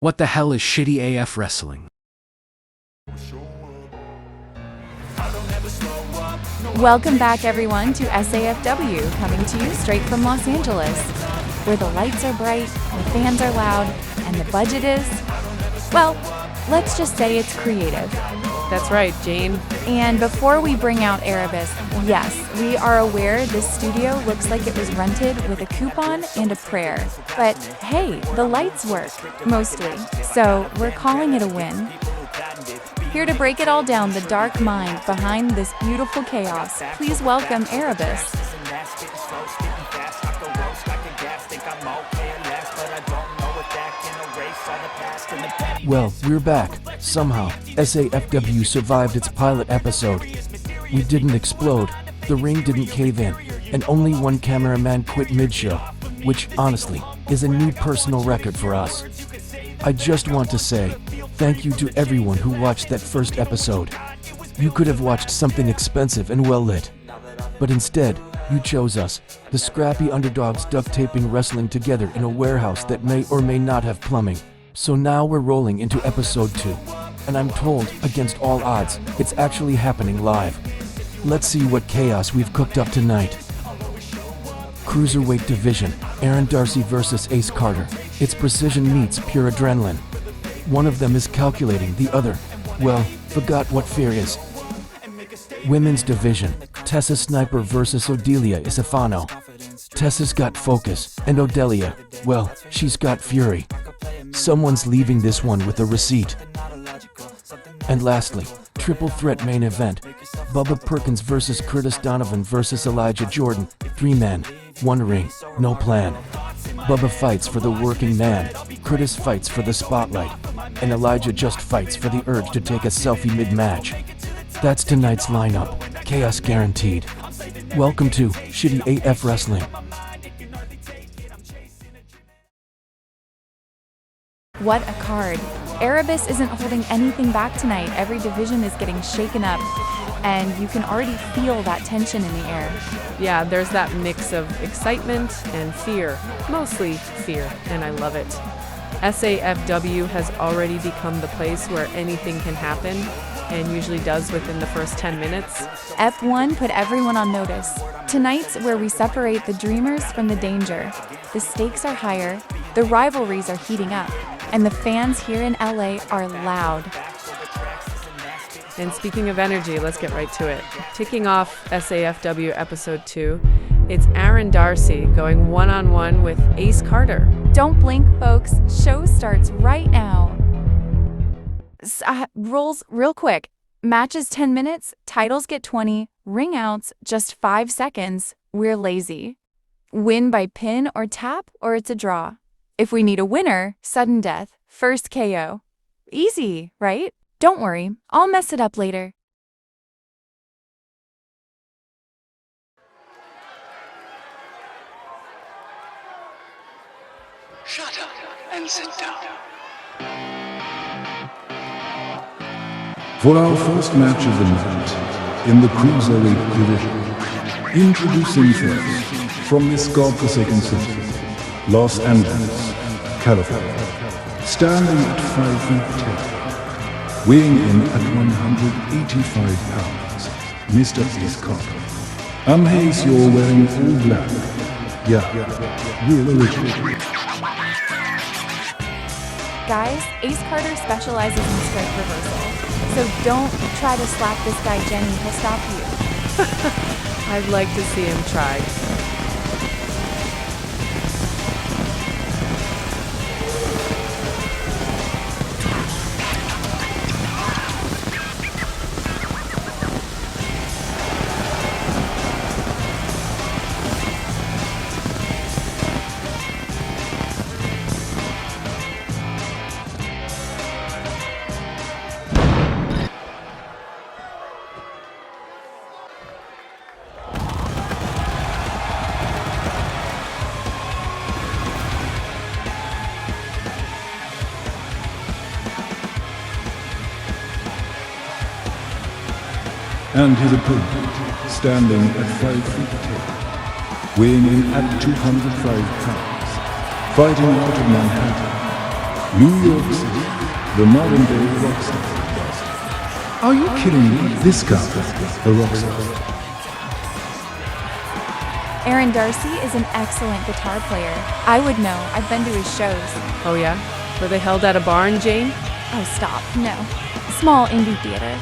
What the hell is shitty AF wrestling? Welcome back, everyone, to SAFW, coming to you straight from Los Angeles, where the lights are bright, the fans are loud, and the budget is, well, let's just say it's creative. That's right, Jane. And before we bring out Erebus, yes, we are aware this studio looks like it was rented with a coupon and a prayer. But hey, the lights work, mostly, so we're calling it a win. Here to break it all down, the dark mind behind this beautiful chaos, please welcome Erebus. Well, we're back. Somehow, SAFW survived its pilot episode. We didn't explode, the ring didn't cave in, and only one cameraman quit mid-show, which, honestly, is a new personal record for us. I just want to say, thank you to everyone who watched that first episode. You could have watched something expensive and well-lit. But instead, you chose us, the scrappy underdogs duct-taping wrestling together in a warehouse that may or may not have plumbing. So now we're rolling into episode 2. And I'm told, against all odds, it's actually happening live. Let's see what chaos we've cooked up tonight. Cruiserweight division, Aerin D'Arcy versus Ace Carter. It's precision meets pure adrenaline. One of them is calculating, the other, well, forgot what fear is. Women's division, Tessa Sniper versus Odelia Isifano. Tessa's got focus, and Odelia, well, she's got fury. Someone's leaving this one with a receipt. And lastly, triple threat main event, Bubba Perkins versus Donovan versus Elijah Jordan. 3 men, 1 ring, no plan. Bubba fights for the working man, Curtis fights for the spotlight, and Elijah just fights for the urge to take a selfie mid-match. That's tonight's lineup, chaos guaranteed. Welcome to Shitty AF Wrestling. What a card. Erebus isn't holding anything back tonight. Every division is getting shaken up, and you can already feel that tension in the air. Yeah, there's that mix of excitement and fear, mostly fear, and I love it. SAFW has already become the place where anything can happen, and usually does within the first 10 minutes. F1 put everyone on notice. Tonight's where we separate the dreamers from the danger. The stakes are higher, the rivalries are heating up, and the fans here in LA are loud. And speaking of energy, let's get right to it. Kicking off SAFW episode 2, it's Aerin D'Arcy going one-on-one with Ace Carter. Don't blink, folks. Show starts right now. Rules real quick. Matches 10 minutes, titles get 20, ring outs just 5 seconds. We're lazy. Win by pin or tap, or it's a draw. If we need a winner, sudden death, first KO. Easy, right? Don't worry, I'll mess it up later. Shut up and sit down. For our first match of the night, in the Cruiserweight division, introducing first, from this godforsaken city, Los Angeles, California, standing at 5 feet 10, weighing in at 185 pounds, Mr. Ace Carter. I'm Hayes, you're wearing all black. Yeah, real original. Guys, Ace Carter specializes in strike reversal, so don't try to slap this guy Jenny, he'll stop you. I'd like to see him try. And his opponent, standing at 5 feet 10, weighing in at 205 pounds, fighting out of Manhattan, New York City, the modern day rockstar. Are you kidding me? This guy, a rockstar. Aerin D'Arcy is an excellent guitar player. I would know. I've been to his shows. Oh yeah? Were they held at a barn, Jane? Oh, stop. No. Small indie theater.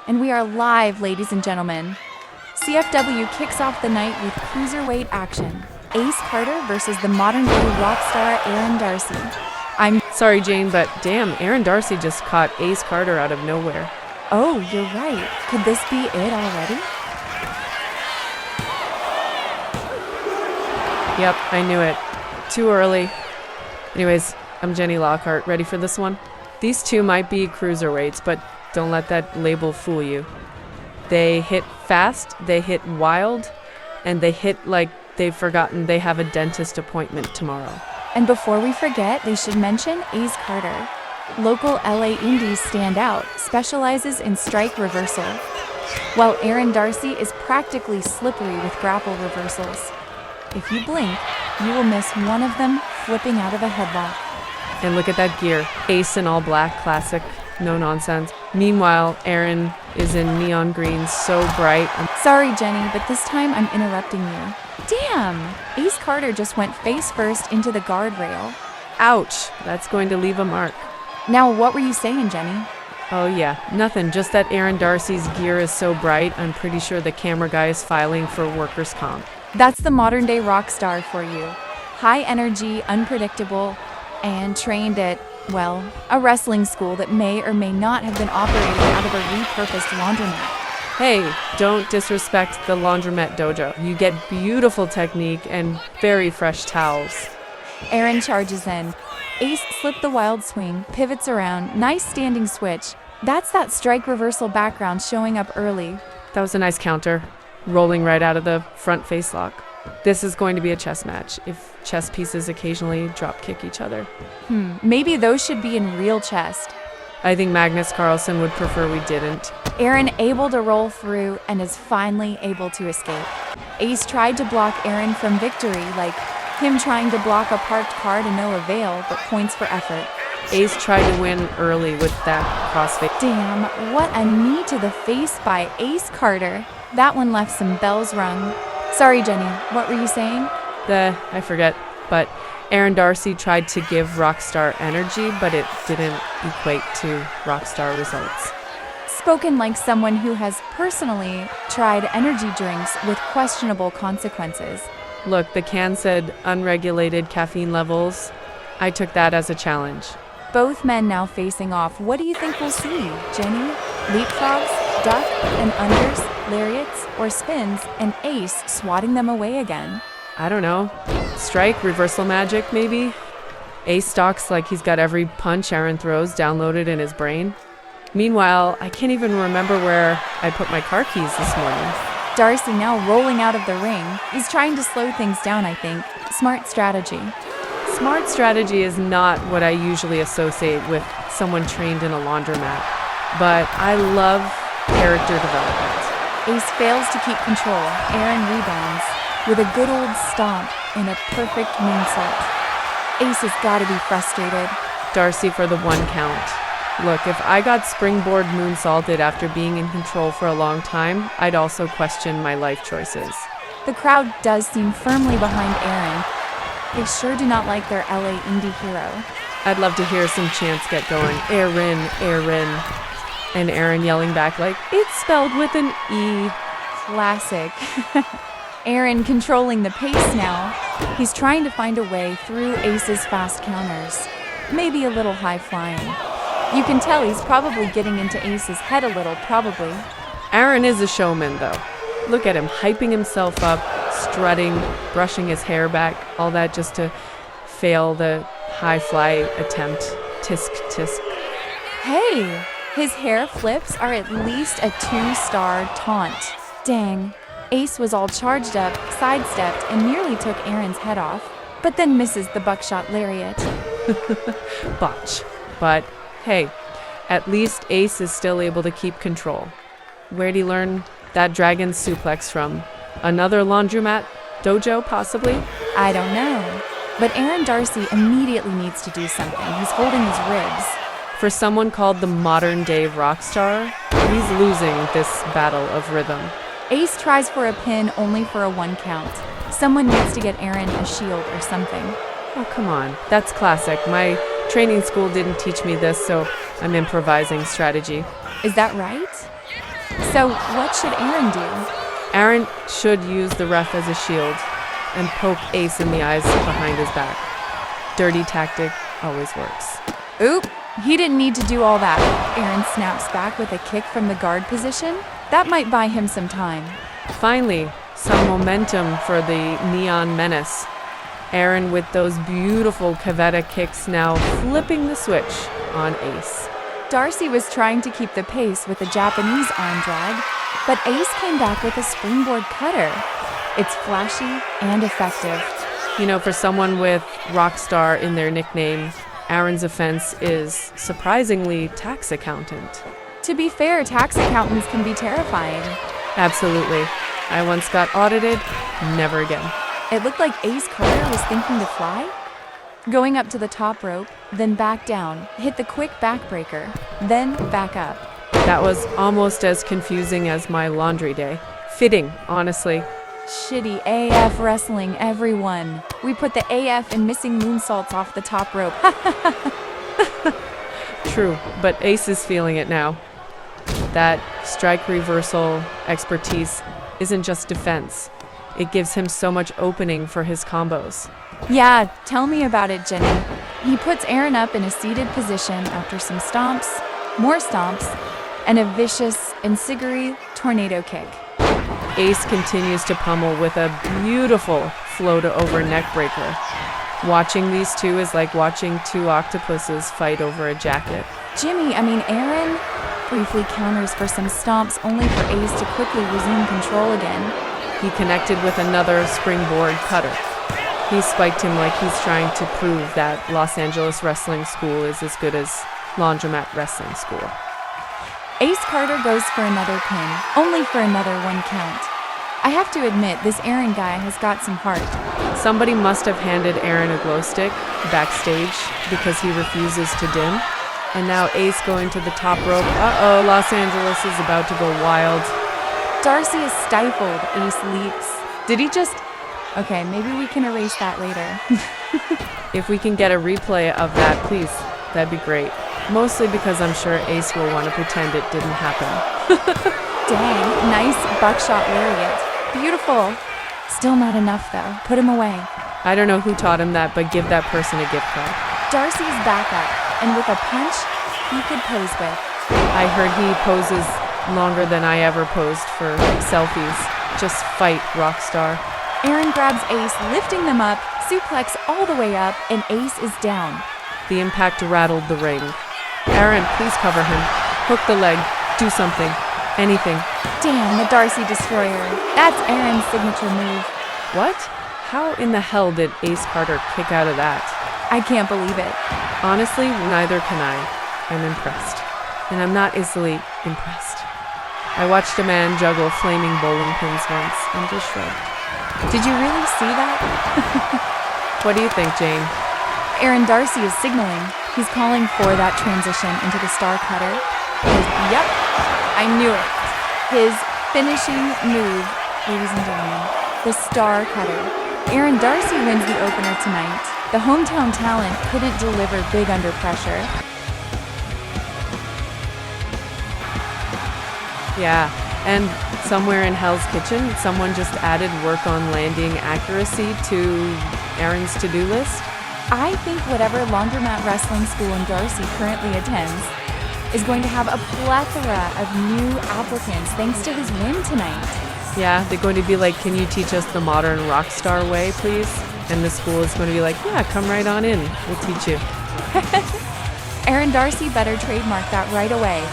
And we are live, ladies and gentlemen. CFW kicks off the night with Cruiserweight action. Ace Carter versus the modern-day rock star Aerin D'Arcy. I'm sorry, Jane, but damn, Aerin D'Arcy just caught Ace Carter out of nowhere. Oh, you're right. Could this be it already? Yep, I knew it. Too early. Anyways, I'm Jenny Lockhart. Ready for this one? These two might be cruiserweights, but don't let that label fool you. They hit fast, they hit wild, and they hit like they've forgotten they have a dentist appointment tomorrow. And before we forget, they should mention Ace Carter. Local LA indies stand out, specializes in strike reversal, while Aerin D'Arcy is practically slippery with grapple reversals. If you blink, you will miss one of them flipping out of a headlock. And look at that gear. Ace in all black, classic, no nonsense. Meanwhile, Aerin is in neon green, so bright. Sorry, Jenny, but this time I'm interrupting you. Damn! Ace Carter just went face first into the guardrail. Ouch! That's going to leave a mark. Now, what were you saying, Jenny? Oh yeah, nothing. Just that Aerin D'Arcy's gear is so bright, I'm pretty sure the camera guy is filing for workers' comp. That's the modern-day rock star for you. High energy, unpredictable, and trained at, well, a wrestling school that may or may not have been operating out of a repurposed laundromat. Hey, don't disrespect the laundromat dojo. You get beautiful technique and very fresh towels. Aerin charges in. Ace slipped the wild swing, pivots around, nice standing switch. That's that strike reversal background showing up early. That was a nice counter, rolling right out of the front face lock. This is going to be a chess match, if chess pieces occasionally drop kick each other. Maybe those should be in real chest. I think Magnus Carlsen would prefer we didn't. Aerin able to roll through and is finally able to escape. Ace tried to block Aerin from victory, like him trying to block a parked car to no avail, but points for effort. Ace tried to win early with that crossfade. Damn, what a knee to the face by Ace Carter. That one left some bells rung. Sorry, Jenny, what were you saying? I forget, but Aerin D'Arcy tried to give Rockstar energy, but it didn't equate to Rockstar results. Spoken like someone who has personally tried energy drinks with questionable consequences. Look, the can said unregulated caffeine levels. I took that as a challenge. Both men now facing off. What do you think we'll see, Jenny? Leapfrogs, duck and unders, lariats, or spins, and Ace swatting them away again? I don't know. Strike, reversal magic, maybe? Ace stalks like he's got every punch Aerin throws downloaded in his brain. Meanwhile, I can't even remember where I put my car keys this morning. D'Arcy now rolling out of the ring. He's trying to slow things down, I think. Smart strategy. Smart strategy is not what I usually associate with someone trained in a laundromat, but I love character development. Ace fails to keep control. Aerin rebounds with a good old stomp and a perfect moonsault. Ace has got to be frustrated. D'Arcy for the 1 count. Look, if I got springboard moonsaulted after being in control for a long time, I'd also question my life choices. The crowd does seem firmly behind Aerin. They sure do not like their LA indie hero. I'd love to hear some chants get going. Aerin, Aerin. And Aerin yelling back like, it's spelled with an E. Classic. Aerin controlling the pace now. He's trying to find a way through Ace's fast counters. maybe a little high flying. You can tell he's probably getting into Ace's head a little, probably. Aerin is a showman, though. Look at him, hyping himself up, strutting, brushing his hair back, all that just to fail the high fly attempt. Tisk, tisk. Hey, his hair flips are at least a 2-star taunt. Dang. Ace was all charged up, sidestepped, and nearly took Aerin's head off, but then misses the buckshot lariat. Botch. But hey, at least Ace is still able to keep control. Where'd he learn that dragon suplex from? Another laundromat dojo, possibly? I don't know. But Aerin D'Arcy immediately needs to do something. He's holding his ribs. For someone called the modern-day rock star, he's losing this battle of rhythm. Ace tries for a pin only for a 1 count. Someone needs to get Aerin a shield or something. Oh, come on. That's classic. My training school didn't teach me this, so I'm improvising strategy. Is that right? So what should Aerin do? Aerin should use the ref as a shield and poke Ace in the eyes behind his back. Dirty tactic always works. Oop, he didn't need to do all that. Aerin snaps back with a kick from the guard position. That might buy him some time. Finally, some momentum for the Neon Menace. Aerin with those beautiful cavetta kicks now flipping the switch on Ace. D'Arcy was trying to keep the pace with a Japanese arm drag, but Ace came back with a springboard cutter. It's flashy and effective. You know, for someone with Rockstar in their nickname, Aerin's offense is surprisingly tax accountant. To be fair, tax accountants can be terrifying. Absolutely. I once got audited, never again. It looked like Ace Carter was thinking to fly. Going up to the top rope, then back down, hit the quick backbreaker, then back up. That was almost as confusing as my laundry day. Fitting, honestly. Shitty AF wrestling, everyone. We put the AF in missing moonsaults off the top rope. True, but Ace is feeling it now. That strike reversal expertise isn't just defense. It gives him so much opening for his combos. Yeah, tell me about it, Jenny. He puts Aerin up in a seated position after some stomps, more stomps, and a vicious enziguri tornado kick. Ace continues to pummel with a beautiful float-over neckbreaker. Watching these two is like watching 2 octopuses fight over a jacket. Aerin briefly counters for some stomps only for Ace to quickly resume control again. He connected with another springboard cutter. He spiked him like he's trying to prove that Los Angeles Wrestling School is as good as Laundromat Wrestling School. Ace Carter goes for another pin, only for another 1 count. I have to admit, this Aerin guy has got some heart. Somebody must have handed Aerin a glow stick backstage because he refuses to dim. And now Ace going to the top rope. Uh-oh, Los Angeles is about to go wild. D'Arcy is stifled, Ace leaps. Did he just... Okay, maybe we can erase that later. If we can get a replay of that, please, that'd be great. Mostly because I'm sure Ace will want to pretend it didn't happen. Dang, nice buckshot lariat. Beautiful. Still not enough, though. Put him away. I don't know who taught him that, but give that person a gift card. D'Arcy's back up, and with a punch, he could pose with. I heard he poses longer than I ever posed for selfies. Just fight, Rockstar. Aerin grabs Ace, lifting them up, suplex all the way up, and Ace is down. The impact rattled the ring. Aerin, please cover him. Hook the leg. Do something. Anything. Damn, the D'Arcy Destroyer. That's Aerin's signature move. What? How in the hell did Ace Carter kick out of that? I can't believe it. Honestly, neither can I. I'm impressed. And I'm not easily impressed. I watched a man juggle flaming bowling pins once and just shrugged. Did you really see that? What do you think, Jane? Aerin D'Arcy is signaling. He's calling for that transition into the star cutter. Yep, I knew it. His finishing move, ladies and gentlemen, the star cutter. Aerin D'Arcy wins the opener tonight. The hometown talent couldn't deliver big under pressure. Yeah, and somewhere in Hell's Kitchen, someone just added work on landing accuracy to Aerin's to-do list. I think whatever laundromat wrestling school in D'Arcy currently attends is going to have a plethora of new applicants thanks to his win tonight. Yeah, they're going to be like, can you teach us the modern rock star way, please? And the school is going to be like, yeah, come right on in. We'll teach you. Aerin D'Arcy better trademark that right away.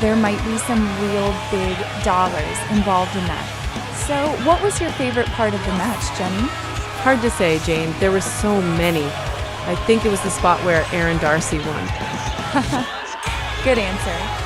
There might be some real big dollars involved in that. So, what was your favorite part of the match, Jenny? Hard to say, Jane. There were so many. I think it was the spot where Aerin D'Arcy won. Good answer.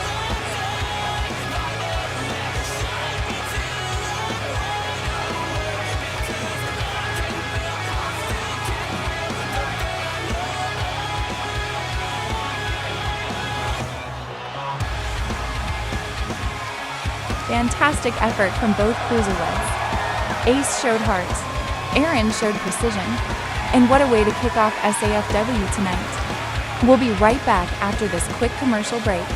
Fantastic effort from both cruiserweights. Ace showed heart. Aerin showed precision. And what a way to kick off SAFW tonight. We'll be right back after this quick commercial break.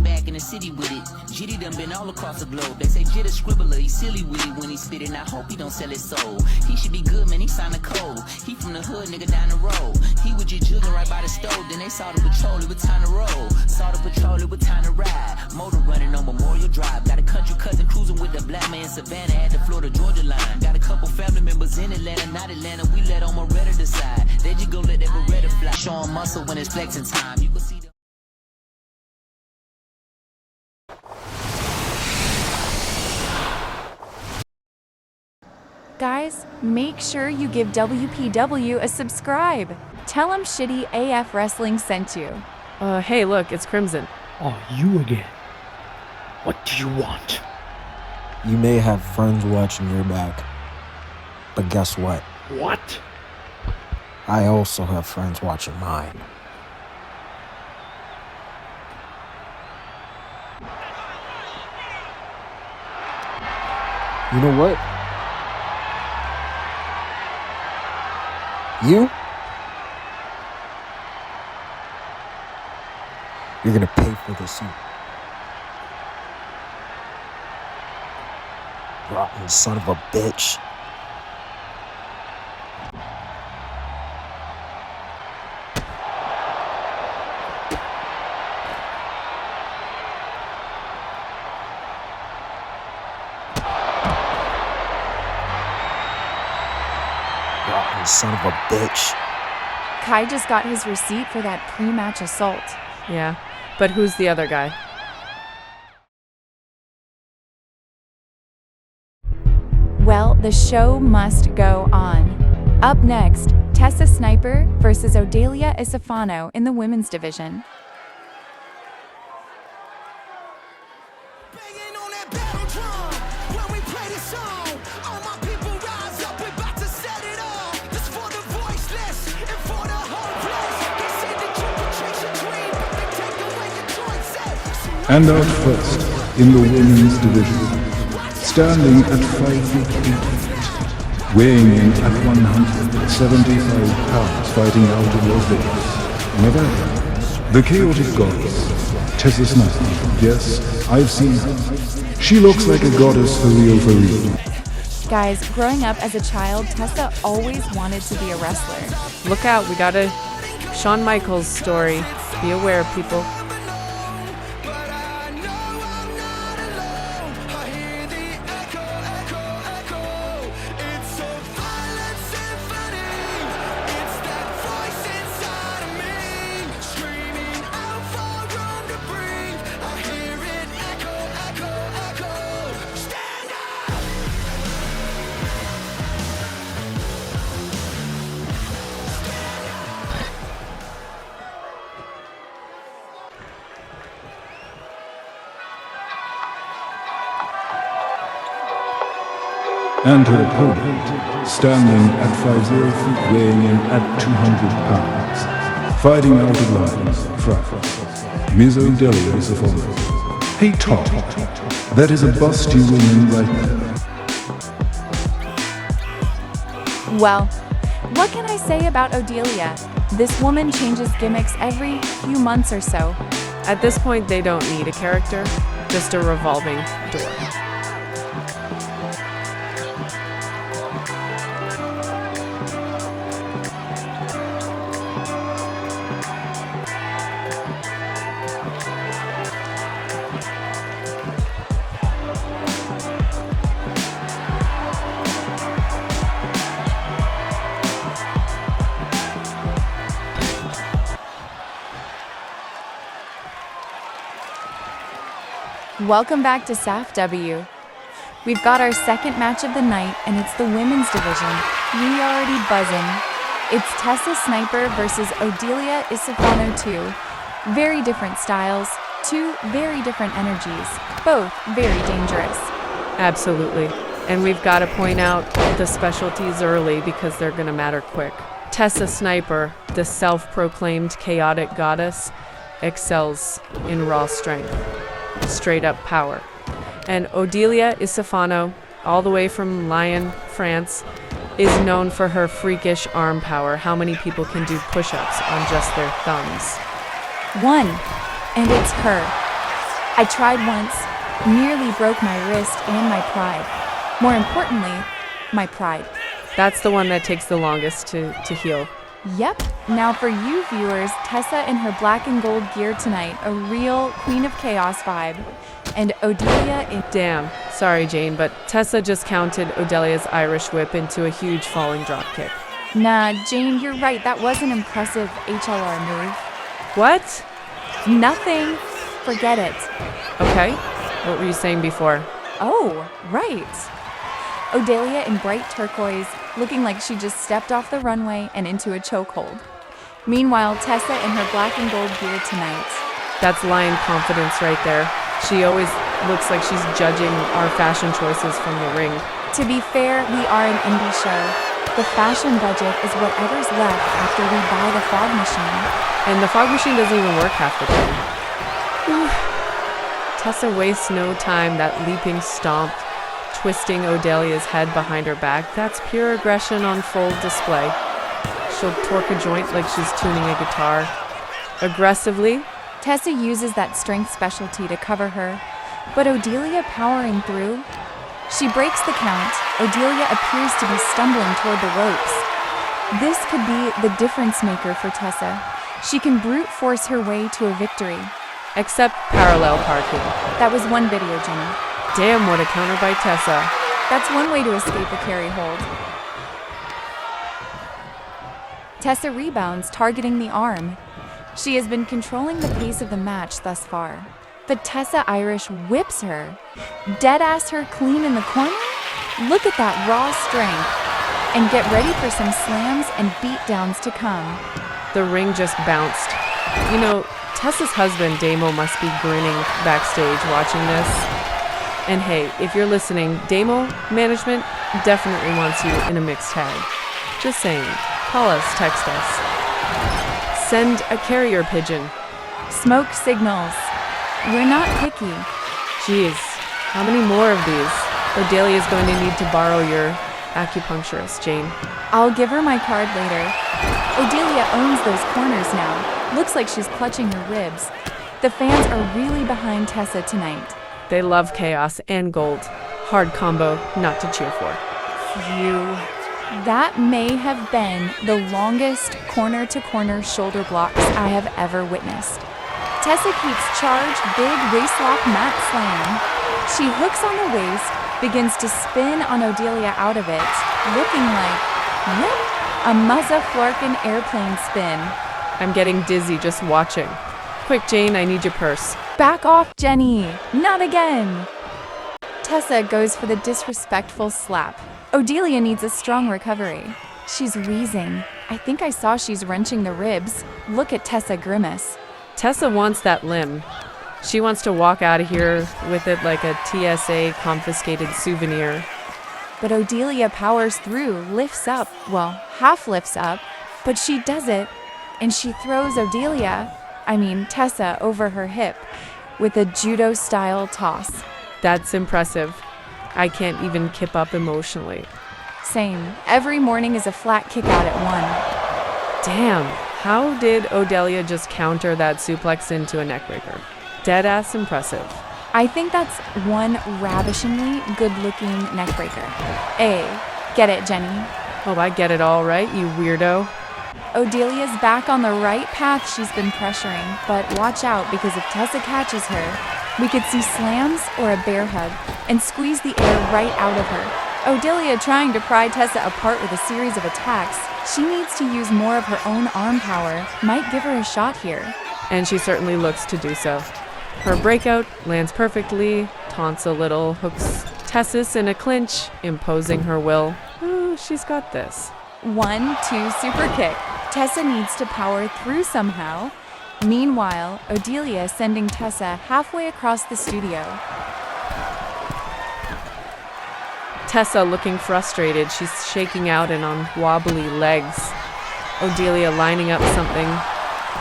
Back in the city with it. Jitty done been all across the globe. They say Jit a scribbler, he silly with it when he spit it. I hope he don't sell his soul. He should be good, man, he signed a code. He from the hood, nigga down the road. He was just jugging right by the stove. Then they saw the patrol, it was time to roll. Saw the patrol, it was time to ride. Motor running on Memorial Drive. Got a country cousin cruising with the black man Savannah at the Florida-Georgia line. Got a couple family members in Atlanta, not Atlanta. We let on Moretta decide. They just go let that Beretta fly. Showing muscle when it's flexing time. You can see the Guys, make sure you give WPW a subscribe. Tell them Shitty AF Wrestling sent you. Hey, look, it's Crimson. Oh, you again. What do you want? You may have friends watching your back, but guess what? What? I also have friends watching mine. You know what? You're gonna pay for this, you rotten son of a bitch. Rotten son of a bitch. Kai just got his receipt for that pre-match assault. Yeah, but who's the other guy? Well, the show must go on. Up next, Tessa Sniper versus Odelia Isifano in the women's division. And out first, in the women's division, standing at 5 feet 8, weighing in at 175 pounds, fighting out of Las Vegas, Nevada, the chaotic goddess, Tessa Sniper. Yes, I've seen her. She looks like a goddess for real, for real. Guys, growing up as a child, Tessa always wanted to be a wrestler. Look out, we got a Shawn Michaels story. Be aware, people. And her opponent, standing at 50 feet, weighing in at 200 pounds, fighting out of lines, France, Ms. Odelia Isifano. Hey Tom, that is a bust you win right there. Well, what can I say about Odelia? This woman changes gimmicks every few months or so. At this point, they don't need a character, just a revolving door. Welcome back to SAFW. We've got our second match of the night, and it's the women's division. We already buzzing. It's Tessa Sniper versus Odelia Isifano 2. Very different styles, two very different energies, both very dangerous. Absolutely. And we've got to point out the specialties early because they're going to matter quick. Tessa Sniper, the self-proclaimed chaotic goddess, excels in raw strength. Straight up power. And Odelia Isifano, all the way from Lyon, France, is known for her freakish arm power. How many people can do push-ups on just their thumbs? One, and it's her. I tried once, nearly broke my wrist and my pride. More importantly, my pride. That's the one that takes the longest to heal. Yep. Now for you viewers, Tessa in her black and gold gear tonight, a real Queen of Chaos vibe. And Odelia in... Damn, sorry Jane, but Tessa just counted Odelia's Irish whip into a huge falling dropkick. Nah, Jane, you're right, that was an impressive HLR move. What? Nothing. Forget it. Okay, what were you saying before? Oh, right. Odelia in bright turquoise, looking like she just stepped off the runway and into a chokehold. Meanwhile, Tessa in her black and gold gear tonight. That's lion confidence right there. She always looks like she's judging our fashion choices from the ring. To be fair, we are an indie show. The fashion budget is whatever's left after we buy the fog machine. And the fog machine doesn't even work half the time. Tessa wastes no time, that leaping stomp, twisting Odelia's head behind her back. That's pure aggression on full display. She'll torque a joint like she's tuning a guitar. Aggressively, Tessa uses that strength specialty to cover her, but Odelia powering through. She breaks the count. Odelia appears to be stumbling toward the ropes. This could be the difference maker for Tessa. She can brute force her way to a victory. except parallel parking. That was one video, Jenny. Damn, what a counter by Tessa. That's one way to escape a carry hold. Tessa rebounds, targeting the arm. She has been controlling the pace of the match thus far. But Tessa Irish whips her. Deadass her clean in the corner? Look at that raw strength. And get ready for some slams and beatdowns to come. The ring just bounced. You know, Tessa's husband, Damo, must be grinning backstage watching this. And hey, if you're listening, Damo management definitely wants you in a mixed tag. Just saying. Call us, text us. Send a carrier pigeon. Smoke signals. We're not picky. Jeez, how many more of these? Odelia's going to need to borrow your acupuncturist, Jane. I'll give her my card later. Odelia owns those corners now. Looks like she's clutching her ribs. The fans are really behind Tessa tonight. They love chaos and gold. Hard combo not to cheer for. Phew. That may have been the longest corner-to-corner shoulder blocks I have ever witnessed. Tessa keeps charge, big waistlock mat slam. She hooks on the waist, begins to spin on Odelia out of it, looking like, yep, a Mazza-Flarkin airplane spin. I'm getting dizzy just watching. Quick, Jane, I need your purse. Back off, Jenny! Not again! Tessa goes for the disrespectful slap. Odelia needs a strong recovery. She's wheezing. I think I saw she's wrenching the ribs. Look at Tessa grimace. Tessa wants that limb. She wants to walk out of here with it like a TSA confiscated souvenir. But Odelia powers through, lifts up, well, half lifts up, but she does it, and she throws Tessa over her hip. with a judo-style toss. That's impressive. I can't even keep up emotionally. Same. Every morning is a flat kick out at 1. Damn, how did Odelia just counter that suplex into a neckbreaker? Deadass impressive. I think that's one ravishingly good-looking neckbreaker. Get it, Jenny? Oh, I get it all right, you weirdo. Odelia's back on the right path she's been pressuring, but watch out because if Tessa catches her, we could see slams or a bear hug and squeeze the air right out of her. Odelia trying to pry Tessa apart with a series of attacks. She needs to use more of her own arm power. Might give her a shot here. And she certainly looks to do so. Her breakout lands perfectly, taunts a little, hooks Tessa in a clinch, imposing her will. Ooh, she's got this. 1, 2, super kick. Tessa needs to power through somehow. Meanwhile, Odelia sending Tessa halfway across the studio. Tessa looking frustrated. She's shaking out and on wobbly legs. Odelia lining up something.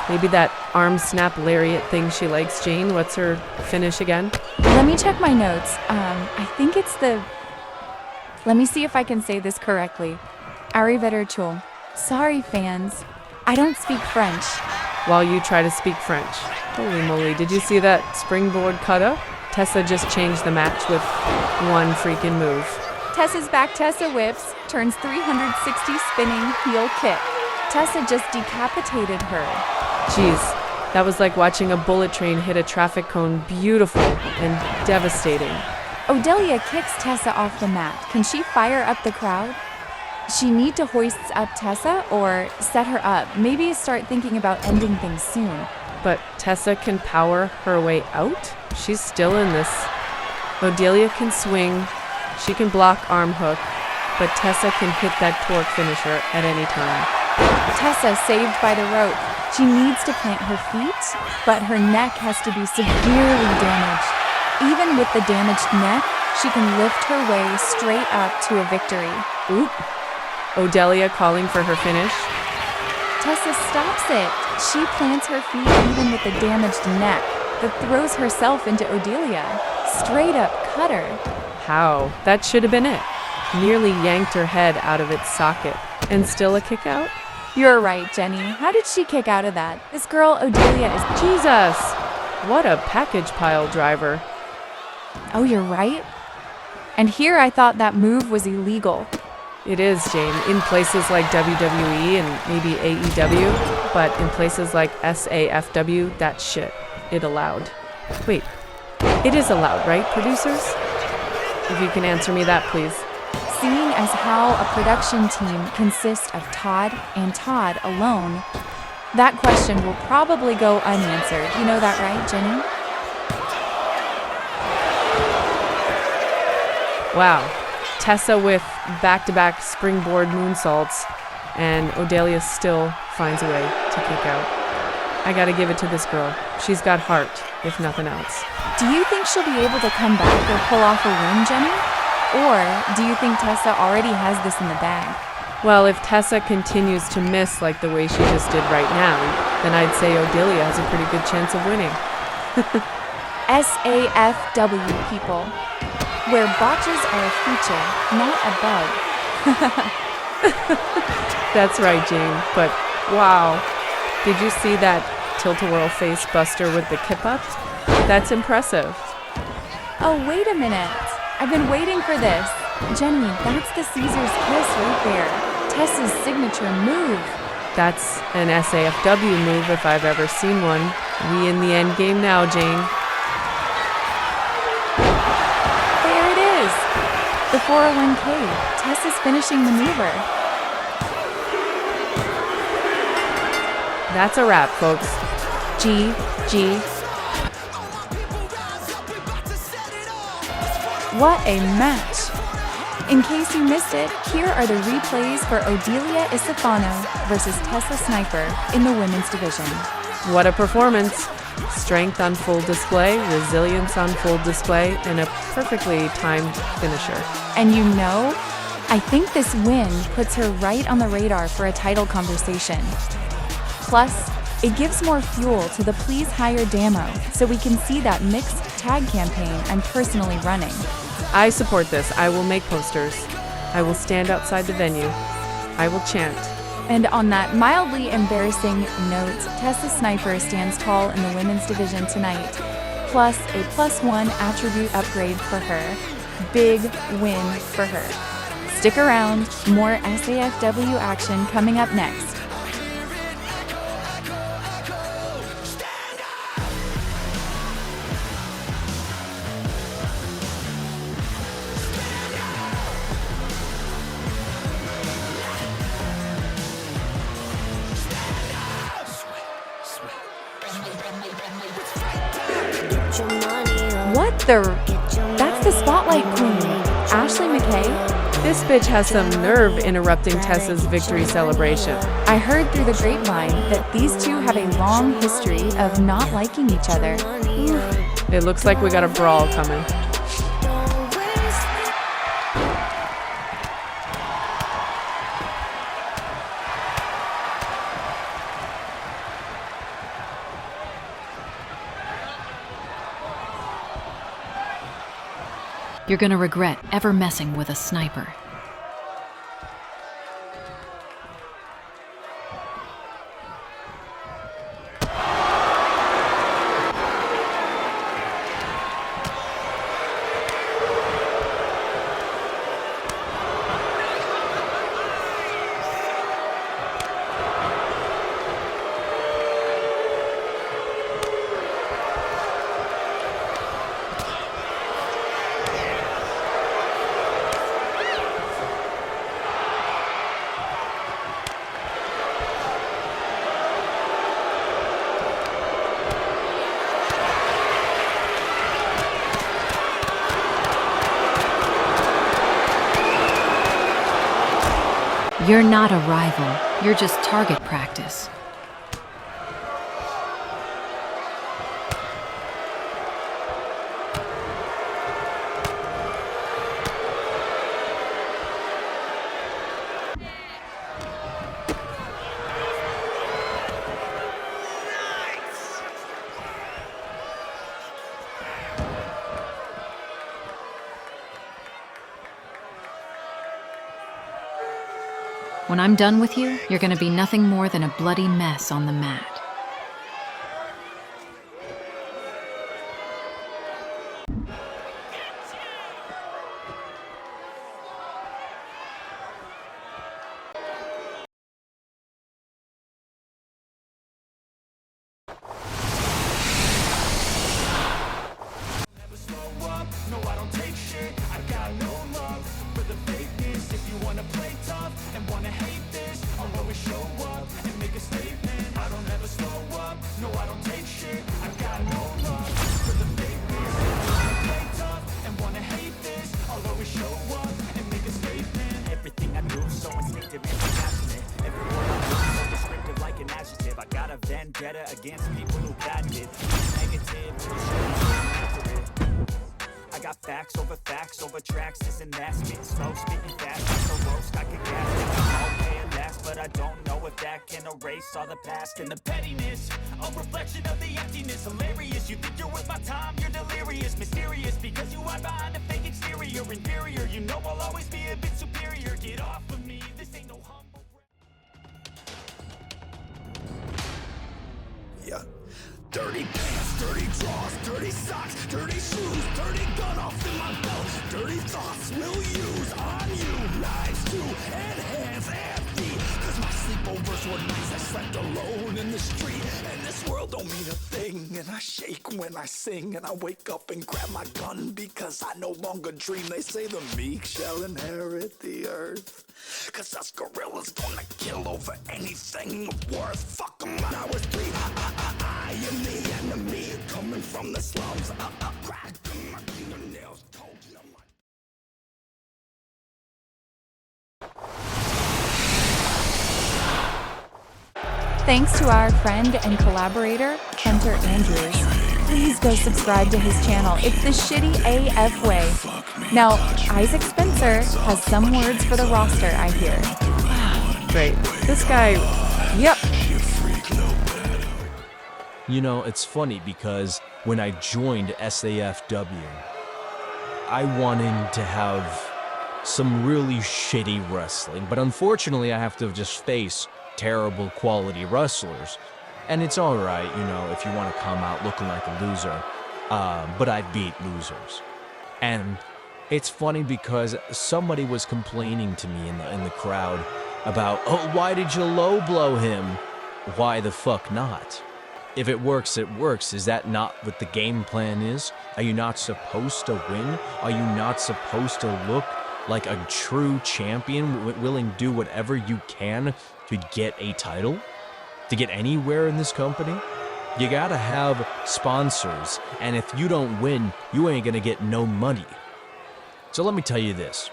Maybe that arm snap lariat thing she likes. Jane, what's her finish again? Let me check my notes. I think it's the... Let me see if I can say this correctly. Arrivederci. Sorry, fans. I don't speak French. While you try to speak French. Holy moly, did you see that springboard cutter? Tessa just changed the match with one freaking move. Tessa's back Tessa whips, turns 360 spinning heel kick. Tessa just decapitated her. Jeez, that was like watching a bullet train hit a traffic cone. Beautiful and devastating. Odelia kicks Tessa off the mat. Can she fire up the crowd? She need to hoist up Tessa or set her up. Maybe start thinking about ending things soon. But Tessa can power her way out? She's still in this. Odelia can swing. She can block arm hook. But Tessa can hit that torque finisher at any time. Tessa saved by the rope. She needs to plant her feet, but her neck has to be severely damaged. Even with the damaged neck, she can lift her way straight up to a victory. Oop. Odelia calling for her finish. Tessa stops it. She plants her feet even with the damaged neck that throws herself into Odelia. Straight up cutter. How? That should have been it. Nearly yanked her head out of its socket. And still a kick out? You're right, Jenny. How did she kick out of that? This girl, Odelia, is... Jesus! What a package pile driver. Oh, you're right. And here I thought that move was illegal. It is, Jane, in places like WWE and maybe AEW, but in places like SAFW, that shit, it allowed. Wait, it is allowed, right, producers? If you can answer me that, please. Seeing as how a production team consists of Todd and Todd alone, that question will probably go unanswered. You know that, right, Jenny? Wow. Tessa with back-to-back springboard moonsaults, and Odelia still finds a way to kick out. I gotta give it to this girl. She's got heart, if nothing else. Do you think she'll be able to come back or pull off a win, Jenny? Or do you think Tessa already has this in the bag? Well, if Tessa continues to miss like the way she just did right now, then I'd say Odelia has a pretty good chance of winning. SAFW, people. Where botches are a feature, not a bug. That's right, Jane. But wow, did you see that tilt-a-whirl face buster with the kip-up? That's impressive. Oh, wait a minute. I've been waiting for this. Jenny, that's the Caesar's kiss right there. Tessa's signature move. That's an SAFW move if I've ever seen one. We in the end game now, Jane. The 401k. Tessa's finishing maneuver. That's a wrap, folks. GG. What a match. In case you missed it, here are the replays for Odelia Isifano versus Tessa Sniper in the women's division. What a performance. Strength on full display, resilience on full display, and a perfectly timed finisher. And you know, I think this win puts her right on the radar for a title conversation. Plus, It gives more fuel to the Please Hire demo, so we can see that mixed tag campaign I'm personally running. I support this. I will make posters. I will stand outside the venue. I will chant. And on that mildly embarrassing note, Tessa Sniper stands tall in the women's division tonight. Plus a +1 attribute upgrade for her. Big win for her. Stick around, more SAFW action coming up next. What the? That's the Spotlight Queen, Ashley McKay. This bitch has some nerve interrupting Tessa's victory celebration. I heard through the grapevine that these two have a long history of not liking each other. It looks like we got a brawl coming. You're gonna regret ever messing with a sniper. You're not a rival, you're just target practice. When I'm done with you, you're gonna be nothing more than a bloody mess on the mat. Against people who backed it. Negative, I got facts over tracks, this and that. Spitting slow, spitting fast, like a roast, I can gas it. I'm okay at last, but I don't know if that can erase all the past. And the pettiness, a reflection of the emptiness. Hilarious, you think you're worth my time, you're delirious. Mysterious, because you hide behind a fake exterior. Inferior, you know I'll always be a bit superior. Get off of me, this ain't no humble. Yeah. Dirty pants, dirty drawers, dirty socks, dirty shoes, dirty gun off in my belt. Dirty thoughts will use on you. Knives too, and hands and feet. Cause my sleepovers were nights I slept alone in the street. And this world don't mean a thing. And I shake when I sing. And I wake up and grab my gun because I no longer dream. They say the meek shall inherit the earth. Cause us gorillas gonna kill over anything of worth. Fuck 'em, I was three. I am the enemy coming from the slums. Crack my fingernails, told you Thanks to our friend and collaborator, Hunter Andrews. Please go subscribe to his channel. It's the Shitty AF Way. Now, Issac Spencer has some words for the roster, I hear. Great. This guy, yep. You know, it's funny because when I joined SAFW, I wanted to have some really shitty wrestling, but unfortunately I have to just face terrible quality wrestlers. And it's alright, you know, if you want to come out looking like a loser, but I beat losers. And it's funny because somebody was complaining to me in the crowd about, oh, why did you low blow him? Why the fuck not? If it works, it works. Is that not what the game plan is? Are you not supposed to win? Are you not supposed to look like a true champion, willing to do whatever you can to get a title? To get anywhere in this company? You gotta have sponsors, and if you don't win, you ain't gonna get no money. So let me tell you this.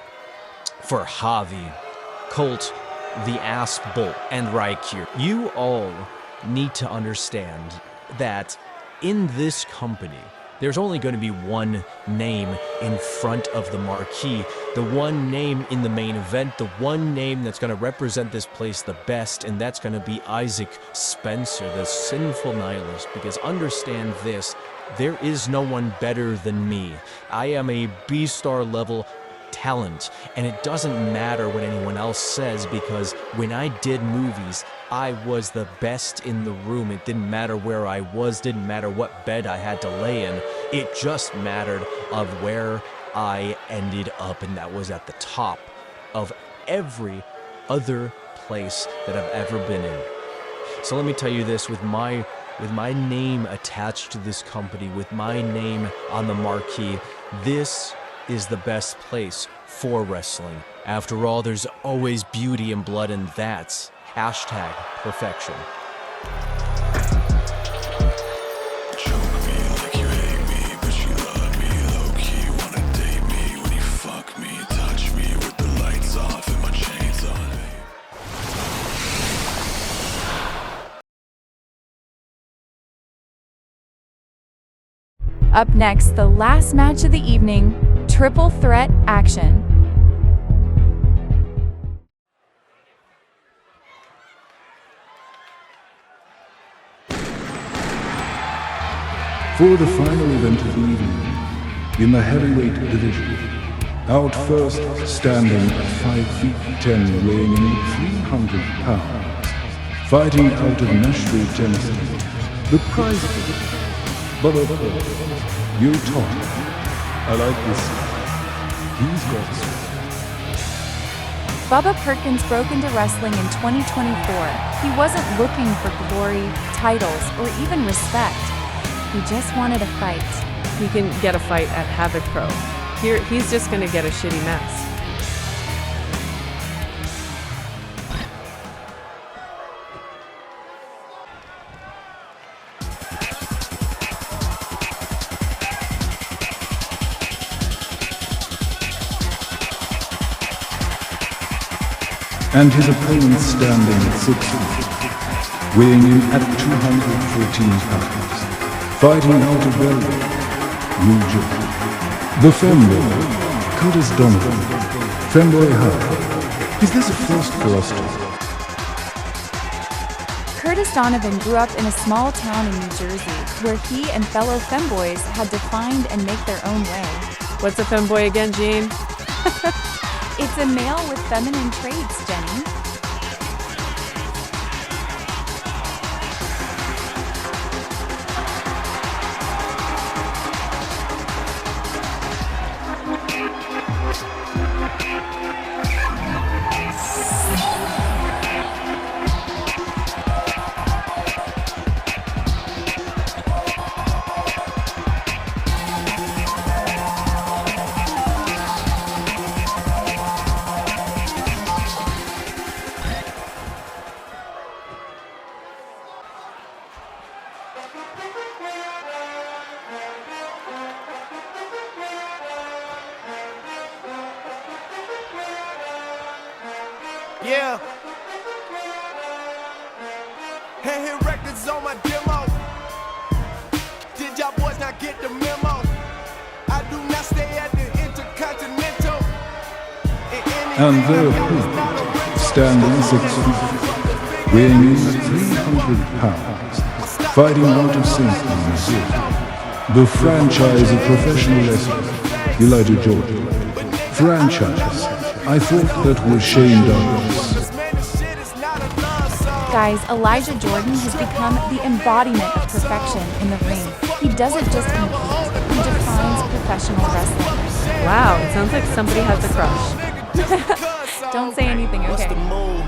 For Javi, Colt, the Ass Bolt, and Raikir, you all need to understand that in this company, there's only going to be one name in front of the marquee, the one name in the main event, the one name that's going to represent this place the best, and that's going to be Issac Spencer, the sinful nihilist. Because understand this, there is no one better than me. I am a B-star level talent, and it doesn't matter what anyone else says, because when I did movies, I was the best in the room. It didn't matter where I was, didn't matter what bed I had to lay in. It just mattered of where I ended up, and that was at the top of every other place that I've ever been in. So let me tell you this, with my name attached to this company, with my name on the marquee, this is the best place for wrestling. After all, there's always beauty and blood, and that's hashtag perfection. Up next, the last match of the evening, triple threat action. For the final event of the evening, in the heavyweight division, out first, standing at 5 feet 10, weighing in 300 pounds, fighting out of Nashville, Tennessee, the prize fighter, Bubba Perkins. You talk. I like this. He's got swag. Bubba Perkins broke into wrestling in 2024. He wasn't looking for glory, titles, or even respect. He just wanted a fight. He can get a fight at Havoc Pro. Here, he's just gonna get a shitty mess. And his opponent standing at 6 feet, weighing in at 214 pounds, fighting out of Belgium, New Jersey, the femboy, Curtis Donovan. Femboy Hub, is this a first for us to? Curtis Donovan grew up in a small town in New Jersey, where he and fellow femboys had to find and make their own way. What's a femboy again, Gene? It's a male with feminine traits, Jenny. Yeah. Hand hit records on my demo. Did y'all boys not get the memo? I do not stay at the Intercontinental. And their opponent, standing 6 feet, weighing in at 300 pounds, fighting out of sync in Missouri. The franchise of professional wrestler, Elijah Jordan. Franchise. I thought that was Shane Douglas. Guys, Elijah Jordan has become the embodiment of perfection in the ring. He doesn't just compete, he defines professional wrestling. Wow, it sounds like somebody has a crush. Don't say anything, okay? What's the move?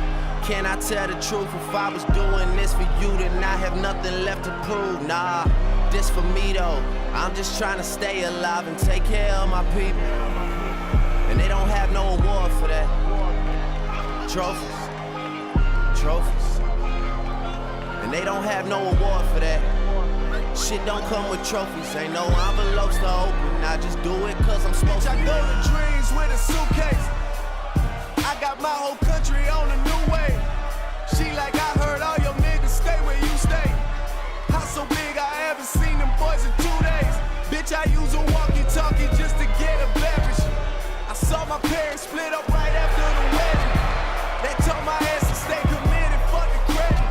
Can I tell the truth? If I was doing this for you, then I have nothing left to prove. Nah, this for me though. I'm just trying to stay alive and take care of my people. And they don't have no award for that. Trophies. And they don't have no award for that. Shit don't come with trophies. Ain't no envelopes to open. I just do it cause I'm supposed to. I go to dreams with a suitcase. I got my whole country on a new way. She like, I heard all your niggas stay where you stay. House so big I haven't seen them boys in 2 days. Bitch, I use a walkie-talkie just to get a beverage. I saw my parents split up right after the wedding. They told my ass to stay committed, fuck the credit.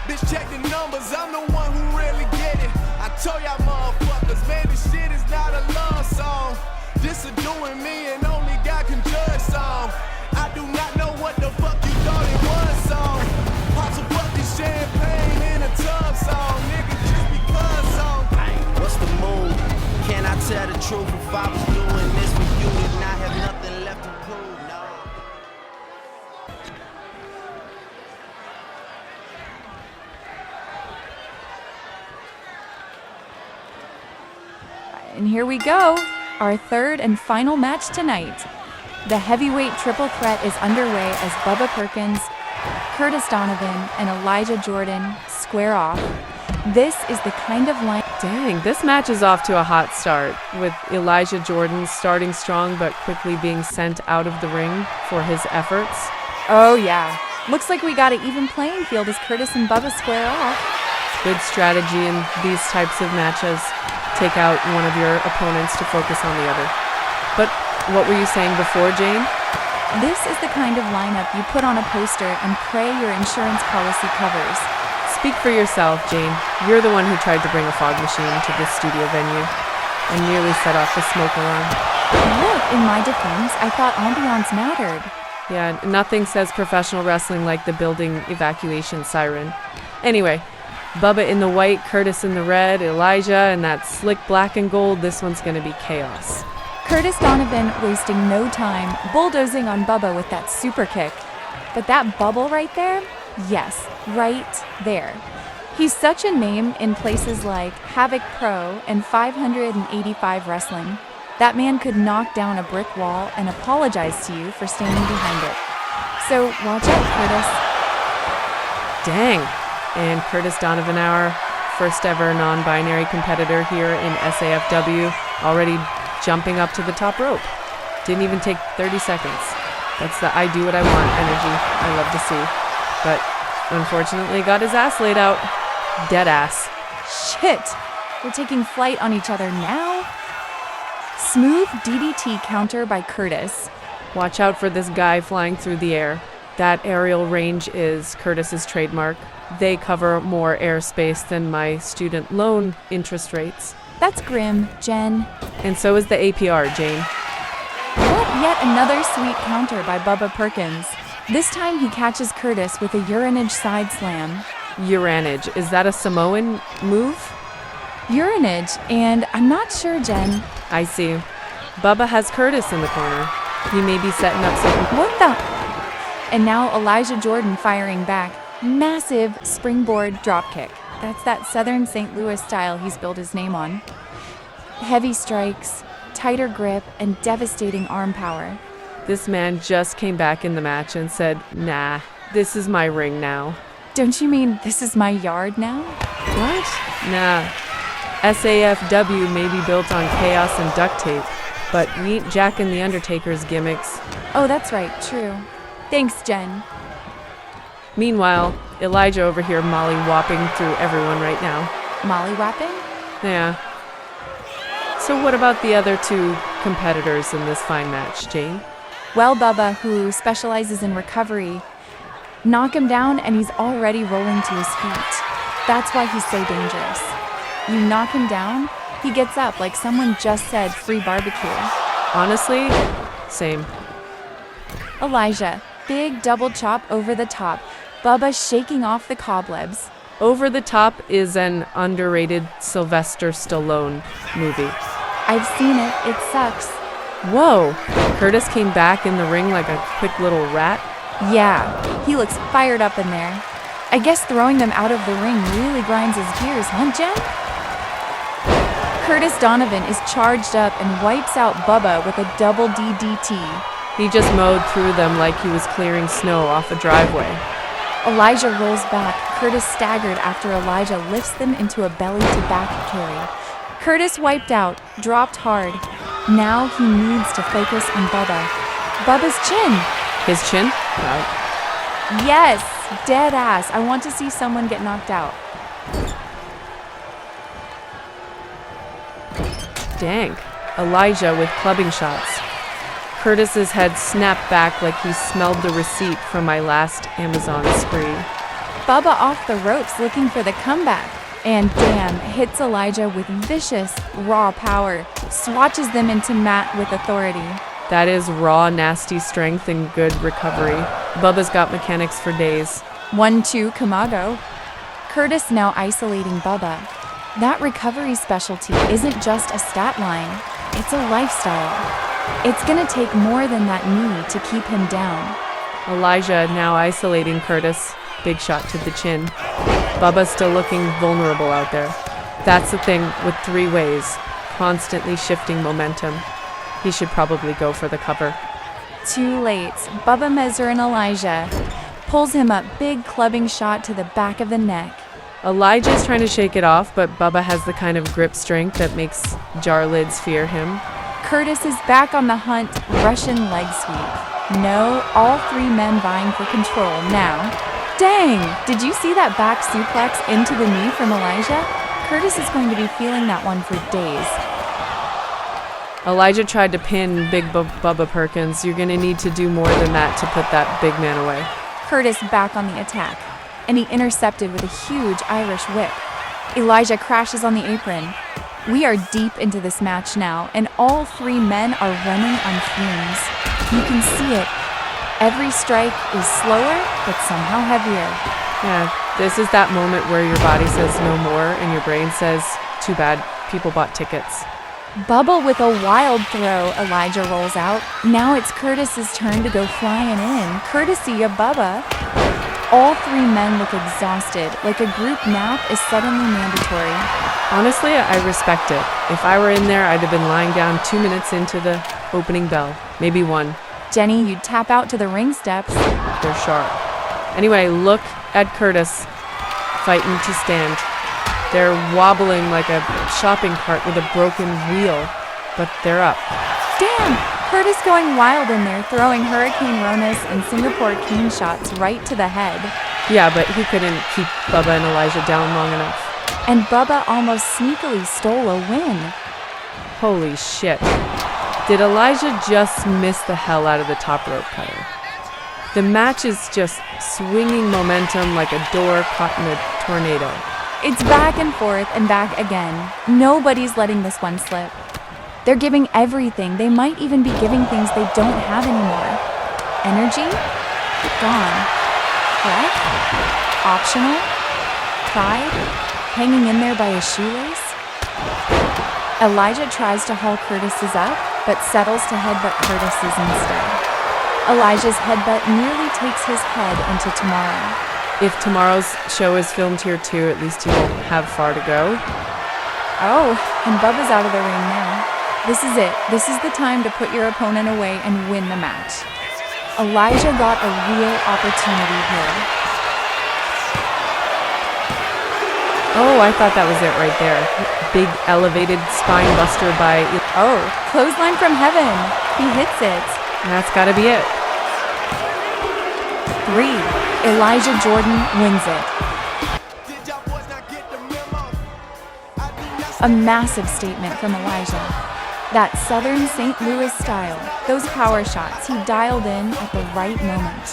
Bitch, check the numbers, I'm the one who really get it. I told y'all motherfuckers, man, this shit is not a love song. This a doing me and only God can judge song. I do not know what the fuck you thought it was song. Pop some fucking champagne in a tub song, nigga, just because song. What's the move? Can I tell the truth? If I was doing this for you, then I have nothing left to prove. No. And here we go, our third and final match tonight. The heavyweight triple threat is underway as Bubba Perkins, Curtis Donovan, and Elijah Jordan square off. This is the kind of line. Dang, this match is off to a hot start, with Elijah Jordan starting strong but quickly being sent out of the ring for his efforts. Oh yeah, looks like we got an even playing field as Curtis and Bubba square off. Good strategy in these types of matches. Take out one of your opponents to focus on the other. But what were you saying before, Jane? This is the kind of lineup you put on a poster and pray your insurance policy covers. Speak for yourself, Jane. You're the one who tried to bring a fog machine to this studio venue and nearly set off the smoke alarm. Look, in my defense, I thought ambiance mattered. Yeah, nothing says professional wrestling like the building evacuation siren. Anyway, Bubba in the white, Curtis in the red, Elijah in that slick black and gold. This one's gonna be chaos. Curtis Donovan wasting no time, bulldozing on Bubba with that super kick. But that bubble right there? Yes, right there. He's such a name in places like Havoc Pro and 585 Wrestling. That man could knock down a brick wall and apologize to you for standing behind it. So watch out, Curtis. Dang. And Curtis Donovan, our first ever non-binary competitor here in SAFW, already jumping up to the top rope. Didn't even take 30 seconds. That's the I do what I want energy I love to see. But unfortunately got his ass laid out. Dead ass. Shit! We're taking flight on each other now? Smooth DDT counter by Curtis. Watch out for this guy flying through the air. That aerial range is Curtis's trademark. They cover more airspace than my student loan interest rates. That's grim, Jen. And so is the APR, Jane. What? Yet another sweet counter by Bubba Perkins. This time he catches Curtis with a urinage side slam. Urinage, is that a Samoan move? Urinage, and I'm not sure, Jen. I see. Bubba has Curtis in the corner. He may be setting up something. What the? And now Elijah Jordan firing back. Massive springboard dropkick. That's that Southern St. Louis style he's built his name on. Heavy strikes, tighter grip, and devastating arm power. This man just came back in the match and said, nah, this is my ring now. Don't you mean this is my yard now? What? Nah. SAFW may be built on chaos and duct tape, but we ain't jacking the Undertaker's gimmicks. Oh, that's right, true. Thanks, Jen. Meanwhile, Elijah over here molly-whopping through everyone right now. Molly-whopping? Yeah. So what about the other two competitors in this fine match, Jane? Well, Bubba, who specializes in recovery, knock him down and he's already rolling to his feet. That's why he's so dangerous. You knock him down, he gets up like someone just said free barbecue. Honestly, same. Elijah, big double chop over the top. Bubba shaking off the cobwebs. Over the Top is an underrated Sylvester Stallone movie. I've seen it. It sucks. Whoa! Curtis came back in the ring like a quick little rat. Yeah, he looks fired up in there. I guess throwing them out of the ring really grinds his gears, huh, Jen? Curtis Donovan is charged up and wipes out Bubba with a double DDT. He just mowed through them like he was clearing snow off a driveway. Elijah rolls back. Curtis staggered after Elijah lifts them into a belly-to-back carry. Curtis wiped out, dropped hard. Now he needs to focus on Bubba. Bubba's chin. His chin? Yes, dead ass. I want to see someone get knocked out. Dang. Elijah with clubbing shots. Curtis's head snapped back like he smelled the receipt from my last Amazon spree. Bubba off the ropes looking for the comeback. And damn, hits Elijah with vicious, raw power. Swatches them into mat with authority. That is raw, nasty strength and good recovery. Bubba's got mechanics for days. 1-2 Kamago. Curtis now isolating Bubba. That recovery specialty isn't just a stat line. It's a lifestyle. It's gonna take more than that knee to keep him down. Elijah now isolating Curtis. Big shot to the chin. Bubba's still looking vulnerable out there. That's the thing with three ways, constantly shifting momentum. He should probably go for the cover. Too late. Bubba Messer and Elijah pulls him up, big clubbing shot to the back of the neck. Elijah's trying to shake it off, but Bubba has the kind of grip strength that makes jar lids fear him. Curtis is back on the hunt, Russian leg sweep. No, all three men vying for control now. Dang! Did you see that back suplex into the knee from Elijah? Curtis is going to be feeling that one for days. Elijah tried to pin Big Bubba Perkins. You're going to need to do more than that to put that big man away. Curtis back on the attack, and he intercepted with a huge Irish whip. Elijah crashes on the apron. We are deep into this match now, and all three men are running on fumes. You can see it. Every strike is slower, but somehow heavier. Yeah, this is that moment where your body says no more, and your brain says, too bad, people bought tickets. Bubba with a wild throw, Elijah rolls out. Now it's Curtis's turn to go flying in, courtesy of Bubba. All three men look exhausted, like a group nap is suddenly mandatory. Honestly, I respect it. If I were in there, I'd have been lying down 2 minutes into the opening bell. Maybe 1. Jenny, you'd tap out to the ring steps. They're sharp. Anyway, look at Curtis fighting to stand. They're wobbling like a shopping cart with a broken wheel, but they're up. Damn! Curtis going wild in there, throwing Hurricane Ronas and Singapore King shots right to the head. Yeah, but he couldn't keep Bubba and Elijah down long enough. And Bubba almost sneakily stole a win. Holy shit. Did Elijah just miss the hell out of the top rope cutter? The match is just swinging momentum like a door caught in a tornado. It's back and forth and back again. Nobody's letting this one slip. They're giving everything. They might even be giving things they don't have anymore. Energy? Gone. Breath? Optional? Pride? Hanging in there by a shoelace? Elijah tries to haul Curtis's up, but settles to headbutt Curtis's instead. Elijah's headbutt nearly takes his head into tomorrow. If tomorrow's show is filmed here too, at least he won't have far to go. Oh, and Bubba's out of the ring now. This is it. This is the time to put your opponent away and win the match. Elijah got a real opportunity here. Oh, I thought that was it right there. Big elevated spine buster by... Oh, clothesline from heaven. He hits it. And that's gotta be it. 3. Elijah Jordan wins it. A massive statement from Elijah. That Southern St. Louis style, those power shots he dialed in at the right moment.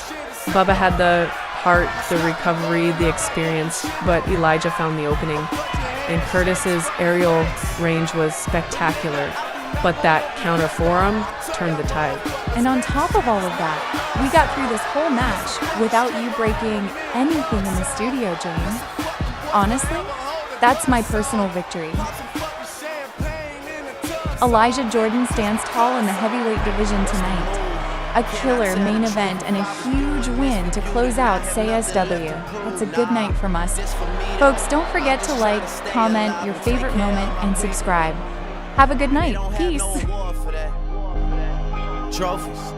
Bubba had the heart, the recovery, the experience, but Elijah found the opening. And Curtis's aerial range was spectacular, but that counter forearm turned the tide. And on top of all of that, we got through this whole match without you breaking anything in the studio, Jane. Honestly, that's my personal victory. Elijah Jordan stands tall in the heavyweight division tonight. A killer main event and a huge win to close out SAFW. That's a good night from us. Folks, don't forget to like, comment your favorite moment, and subscribe. Have a good night. Peace. Trophies.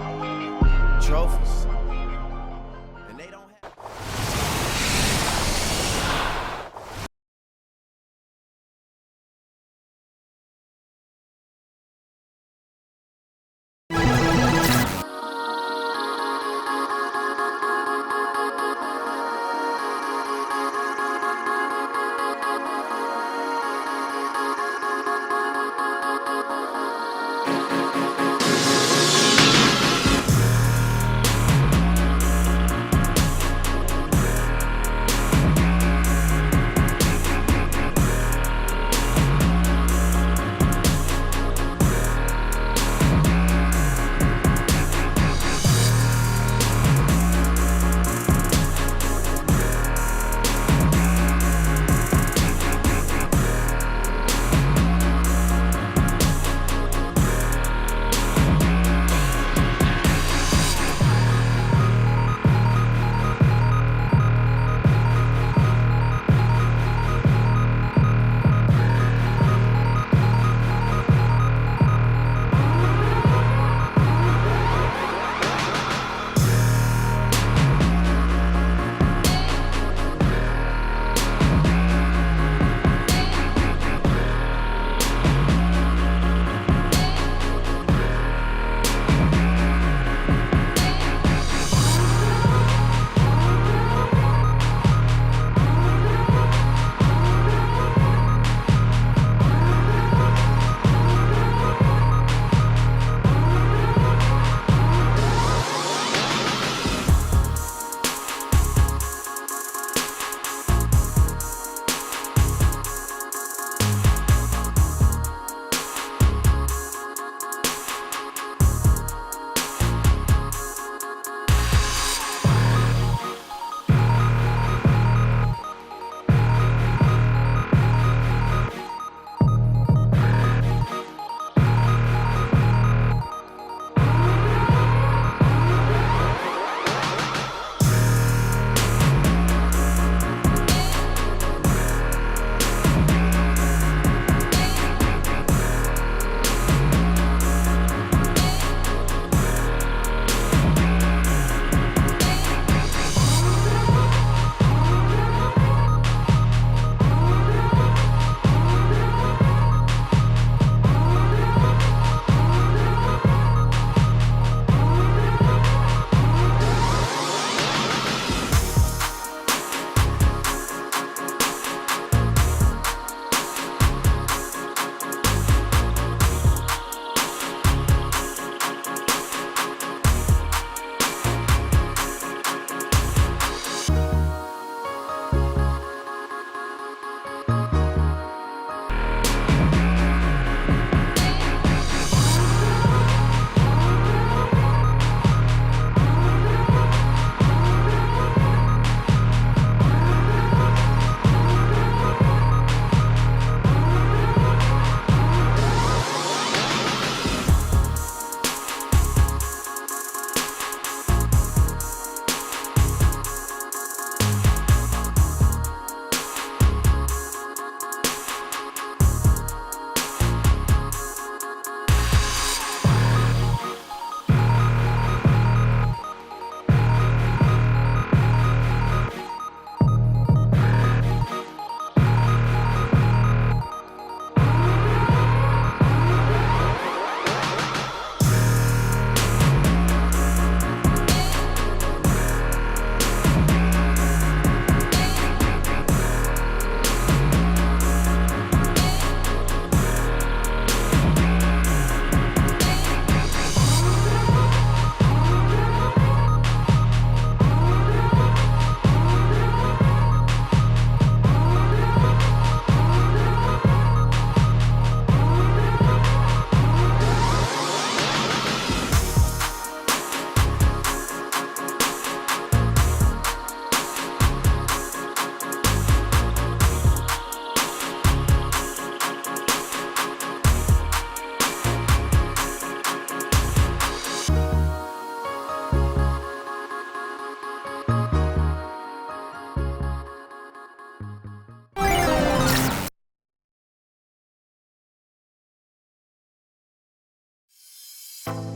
you.